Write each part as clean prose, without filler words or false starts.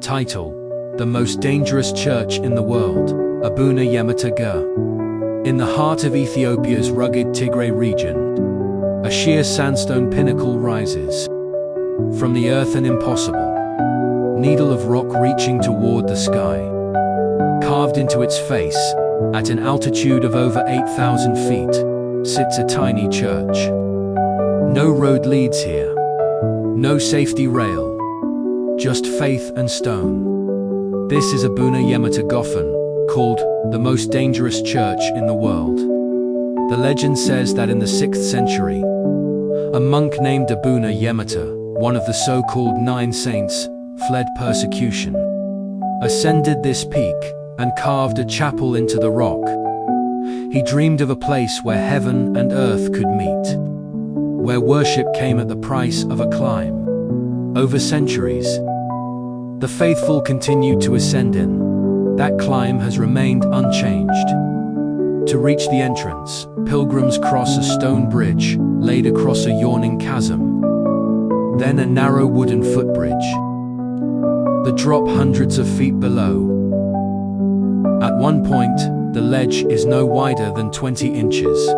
Title: The Most Dangerous Church in the World, Abuna Yemata Gur. In the heart of Ethiopia's rugged Tigray region, a sheer sandstone pinnacle rises. From the earth an impossible needle of rock reaching toward the sky. Carved into its face, at an altitude of over 8,000 feet, sits a tiny church. No road leads here. No safety rail. Just faith and stone. This is Abuna Yemata Gofen, called the most dangerous church in the world. The legend says that in the 6th century, a monk named Abuna Yemata, one of the so-called 9 saints, fled persecution, ascended this peak, and carved a chapel into the rock. He dreamed of a place where heaven and earth could meet, where worship came at the price of a climb. Over centuries, the faithful continued to ascend in. That climb has remained unchanged. To reach the entrance, pilgrims cross a stone bridge laid across a yawning chasm, then a narrow wooden footbridge. The drop hundreds of feet below. At one point, the ledge is no wider than 20 inches.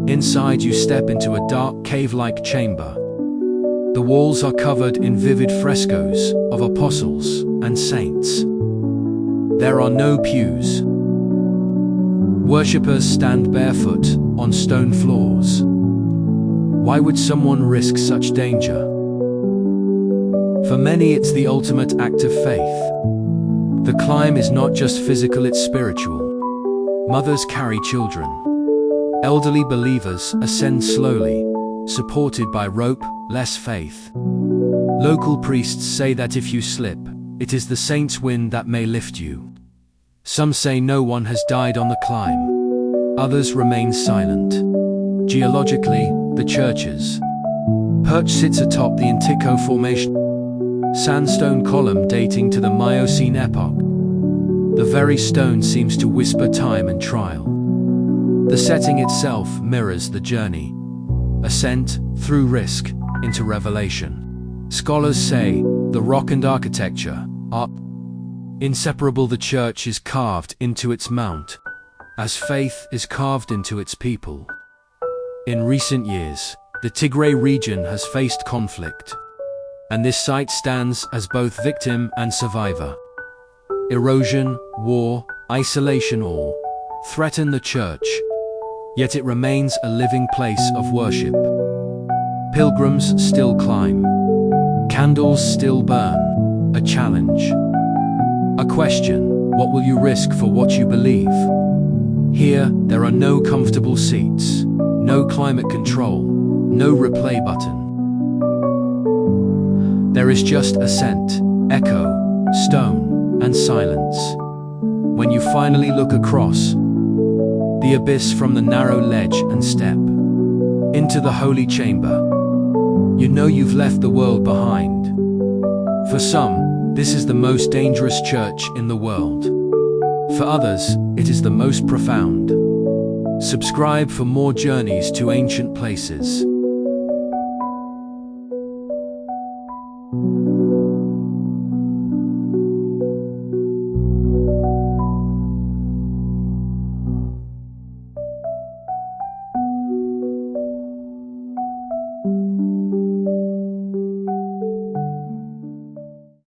Inside you step into a dark cave-like chamber. The walls are covered in vivid frescoes of apostles and saints. There are no pews. Worshippers stand barefoot on stone floors. Why would someone risk such danger? For many, it's the ultimate act of faith. The climb is not just physical, it's spiritual. Mothers carry children. Elderly believers ascend slowly, supported by rope, less faith. Local priests say that if you slip, it is the saint's wind that may lift you. Some say no one has died on the climb. Others remain silent. Geologically, the church's perch sits atop the Intiko Formation, sandstone column dating to the Miocene epoch. The very stone seems to whisper time and trial. The setting itself mirrors the journey. Ascent, through risk, into revelation. Scholars say the rock and architecture are inseparable. The church is carved into its mount, as faith is carved into its people. In recent years, the Tigray region has faced conflict, and this site stands as both victim and survivor. Erosion, war, isolation all threaten the church, yet it remains a living place of worship. Pilgrims still climb. Candles still burn. A challenge. A question: what will you risk for what you believe? Here, there are no comfortable seats, no climate control, no replay button. There is just ascent, echo, stone, and silence. When you finally look across the abyss from the narrow ledge and step into the holy chamber, you know you've left the world behind. For some, this is the most dangerous church in the world. For others, it is the most profound. Subscribe for more journeys to ancient places.